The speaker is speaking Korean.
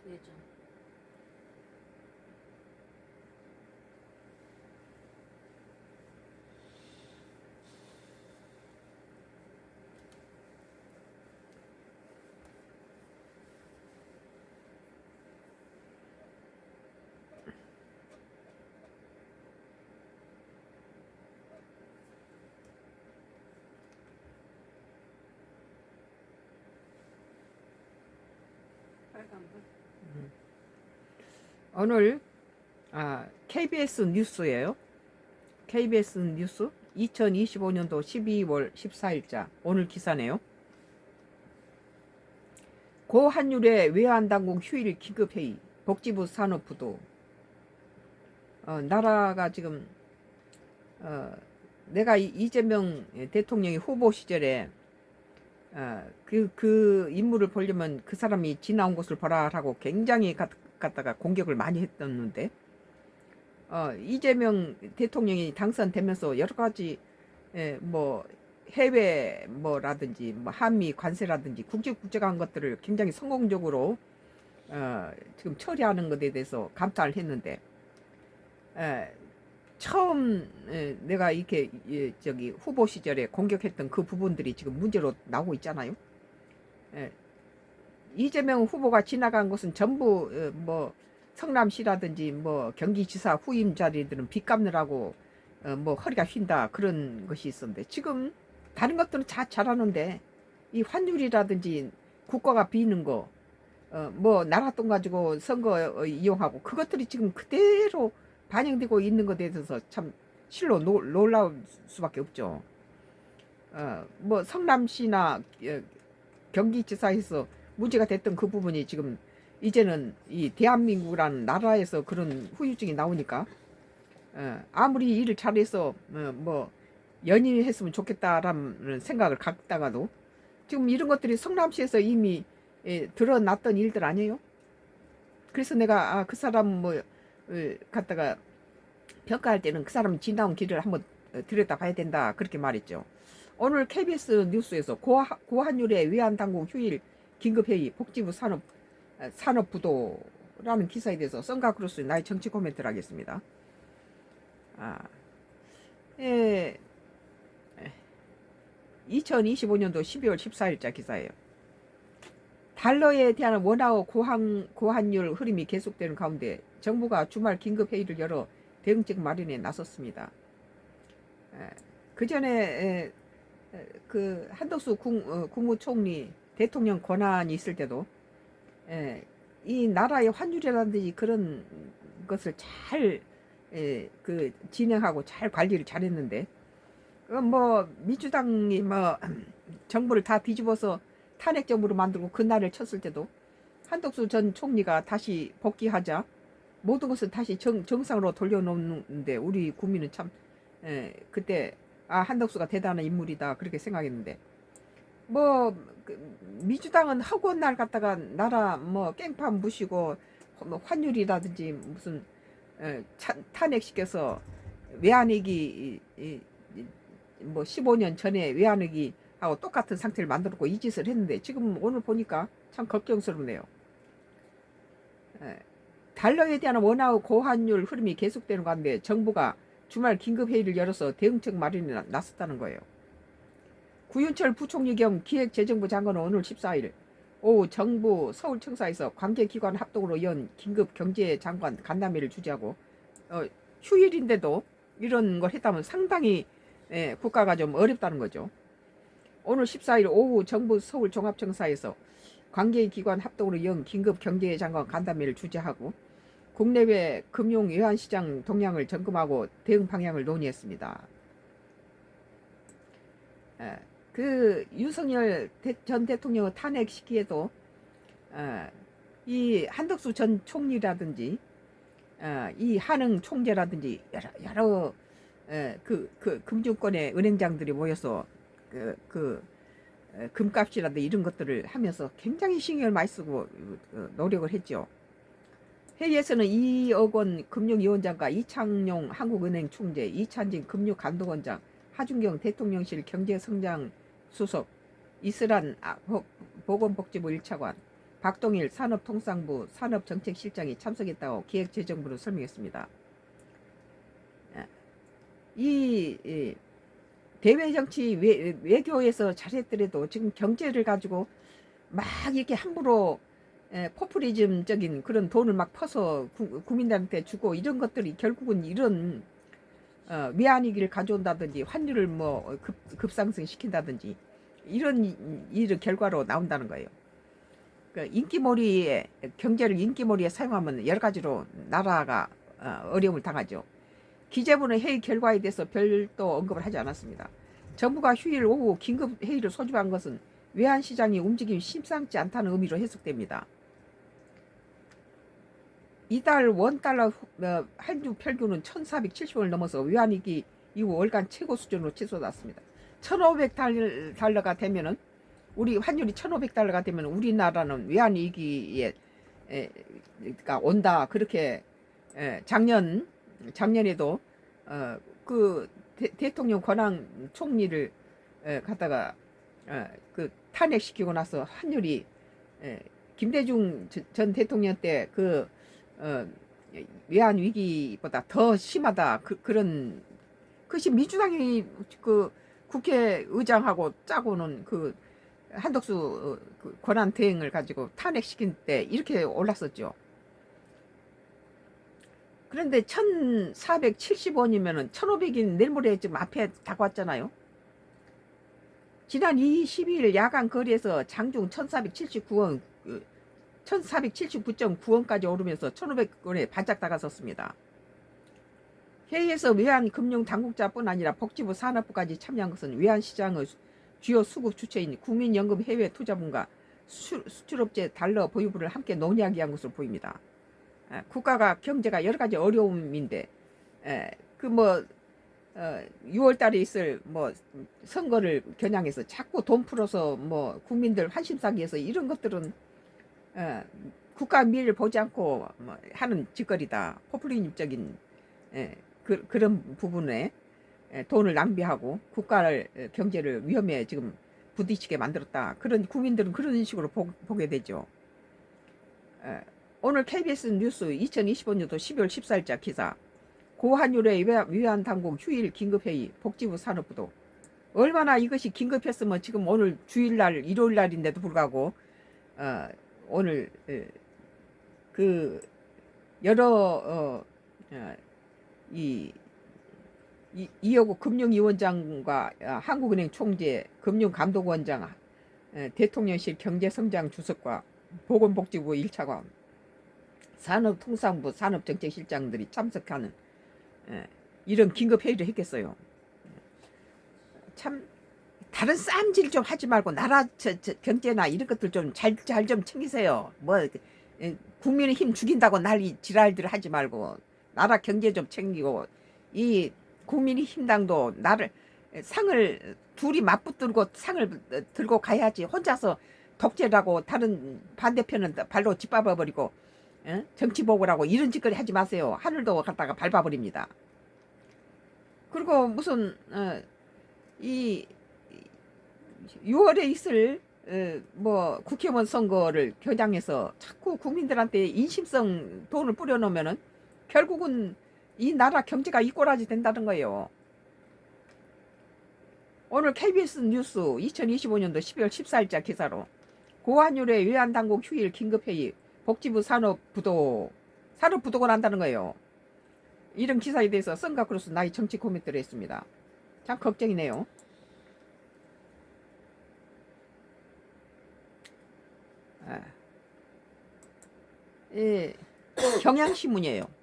예전. 빨간불. 오늘 KBS 뉴스예요. KBS 뉴스 2025년도 12월 14일자 오늘 기사네요. 고환율의 외환당국 휴일 긴급회의 복지부 산업부도. 나라가 지금 내가 이재명 대통령이 후보 시절에 그 인물을 보려면 그 사람이 지나온 곳을 보라라고 굉장히 갖다가 공격을 많이 했었는데, 이재명 대통령이 당선되면서 여러 가지 뭐 해외 뭐라든지 뭐 한미 관세라든지 국제한 것들을 굉장히 성공적으로 지금 처리하는 것에 대해서 감탄을 했는데, 처음 내가 이렇게 저기 후보 시절에 공격했던 그 부분들이 지금 문제로 나오고 있잖아요. 이재명 후보가 지나간 것은 전부 뭐 성남시라든지 뭐 경기지사 후임 자리들은 빚 갚느라고 뭐 허리가 휜다 그런 것이 있었는데, 지금 다른 것들은 다 잘하는데 이 환율이라든지 국가가 비는 거, 뭐 나라 돈 가지고 선거 이용하고 그것들이 지금 그대로 반영되고 있는 것에 대해서 참 실로 놀라울 수밖에 없죠. 뭐 성남시나 경기지사에서 문제가 됐던 그 부분이 지금 이제는 이 대한민국이라는 나라에서 그런 후유증이 나오니까, 아무리 일을 잘해서 뭐 연임이 했으면 좋겠다라는 생각을 갖다가도 지금 이런 것들이 성남시에서 이미 드러났던 일들 아니에요? 그래서 내가 그 사람 뭐 갖다가 평가할 때는 그 사람 지나온 길을 한번 들여다봐야 된다 그렇게 말했죠. 오늘 KBS 뉴스에서 고환율의 외환당국 휴일 긴급회의 복지부 산업부도라는 기사에 대해서 썬가크루스의 나의 정치 코멘트를 하겠습니다. 예, 2025년도 12월 14일자 기사예요. 달러에 대한 원화의 고환율 흐름이 계속되는 가운데 정부가 주말 긴급회의를 열어 대응책 마련에 나섰습니다. 그 전에 그 한덕수 국무총리 대통령 권한이 있을 때도 이 나라의 환율이라든지 그런 것을 잘 그 진행하고 잘 관리를 잘했는데, 뭐 민주당이 뭐 정부를 다 뒤집어서 탄핵 정부로 만들고 그날을 쳤을 때도 한덕수 전 총리가 다시 복귀하자 모든 것을 다시 정상으로 돌려놓는데, 우리 국민은 참 그때 한덕수가 대단한 인물이다 그렇게 생각했는데, 뭐 민주당은 허구한 날 갖다가 나라 뭐 깽판 부시고 뭐 환율이라든지 무슨 탄핵시켜서 외환위기 뭐 15년 전에 외환위기 하고 똑같은 상태를 만들었고 이 짓을 했는데, 지금 오늘 보니까 참 걱정스럽네요. 달러에 대한 원화의 고환율 흐름이 계속되는 가운데 정부가 주말 긴급회의를 열어서 대응책 마련에 나섰다는 거예요. 구윤철 부총리 겸 기획재정부 장관은 오늘 14일 오후 정부 서울청사에서 관계기관 합동으로 연 긴급 경제장관 간담회를 주재하고, 휴일인데도 이런 걸 했다면 상당히 국가가 좀 어렵다는 거죠. 오늘 14일 오후 정부 서울종합청사에서 관계기관 합동으로 연 긴급 경제장관 간담회를 주재하고 국내외 금융 외환시장 동향을 점검하고 대응 방향을 논의했습니다. 그 윤석열 전 대통령의 탄핵 시기에도 이 한덕수 전 총리라든지 이 한흥 총재라든지 여러 그 금융권의 은행장들이 모여서 그 금값이라든지 이런 것들을 하면서 굉장히 신경을 많이 쓰고 노력을 했죠. 회의에서는 이억원 금융위원장과 이창용 한국은행 총재, 이찬진 금융감독원장, 하준경 대통령실 경제성장수석, 이슬한 보건복지부 1차관, 박동일 산업통상부 산업정책실장이 참석했다고 기획재정부는 설명했습니다. 이 대외 정치 외교에서 잘했더라도 지금 경제를 가지고 막 이렇게 함부로 포퓰리즘적인 그런 돈을 막 퍼서 국민들한테 주고 이런 것들이 결국은 이런 외환위기를 가져온다든지 환율을 뭐 급상승시킨다든지 이런 결과로 나온다는 거예요. 그러니까 인기몰이에 경제를 인기몰이에 사용하면 여러 가지로 나라가 어려움을 당하죠. 기재부는 회의 결과에 대해서 별도 언급을 하지 않았습니다. 정부가 휴일 오후 긴급 회의를 소집한 것은 외환시장이 움직임이 심상치 않다는 의미로 해석됩니다. 이달 원달러 한주 평균은 1,470원을 넘어서 외환위기 이후 월간 최고 수준으로 치솟았습니다. 1,500달러가 되면은 우리 환율이 1,500달러가 되면 우리나라는 외환위기에 가 온다 그렇게 작년에도 그 대통령 권한 총리를 갖다가 그 탄핵시키고 나서 환율이 김대중 전 대통령 때 그 외환 위기보다 더 심하다 그런 그것이 민주당이 그 국회의장하고 짜고는 그 한덕수 그 권한 대행을 가지고 탄핵시킨 때 이렇게 올랐었죠. 그런데 1,470원이면은 1,500인 내일 모레 지금 앞에 다가왔잖아요. 지난 22일 야간 거래에서 장중 1,479원 1,479.9원까지 오르면서 1,500원에 반짝 다가섰습니다. 회의에서 외환금융당국자뿐 아니라 복지부 산업부까지 참여한 것은 외환시장의 주요 수급 주체인 국민연금 해외투자분과 수출업체 달러 보유부를 함께 논의하기 위한 것으로 보입니다. 국가가 경제가 여러 가지 어려움인데 그 뭐 6월 달에 있을 뭐 선거를 겨냥해서 자꾸 돈 풀어서 뭐 국민들 환심 사기 위해서 이런 것들은 국가 미래를 보지 않고 뭐 하는 짓거리다. 포퓰리즘적인 그런 부분에 돈을 낭비하고 국가를 경제를 위험에 지금 부딪히게 만들었다. 그런 국민들은 그런 식으로 보게 되죠. 오늘 KBS 뉴스 2025년도 12월 14일자 기사 고환율의 외환당국 휴일 긴급회의 복지부 산업부도 얼마나 이것이 긴급했으면 지금 오늘 주일날 일요일날인데도 불구하고 오늘 그 여러 이여구 금융위원장과 한국은행 총재, 금융감독원장, 대통령실 경제성장 주석과 보건복지부 1차관, 산업통상부 산업정책실장들이 참석하는 이런 긴급회의를 했겠어요. 참 다른 쌈질 좀 하지 말고 나라 경제나 이런 것들 좀 잘 좀 챙기세요. 뭐 국민의힘 죽인다고 난리 지랄들 하지 말고 나라 경제 좀 챙기고 이 국민의힘당도 나를 상을 둘이 맞붙들고 상을 들고 가야지 혼자서 독재라고 다른 반대편은 발로 짓밟아버리고 정치 보고라고 이런 짓거리 하지 마세요. 하늘도 갖다가 밟아버립니다. 그리고 무슨 이 6월에 있을 뭐 국회의원 선거를 겨냥해서 자꾸 국민들한테 인심성 돈을 뿌려놓으면은 결국은 이 나라 경제가 이 꼴아지 된다는 거예요. 오늘 KBS 뉴스 2025년도 12월 14일자 기사로 고환율의 외환당국 휴일 긴급회의 복지부 산업부도가 난다는 거예요. 이런 기사에 대해서 썬가크로스 나이 정치 코멘트를 했습니다. 참 걱정이네요. 경향신문이에요.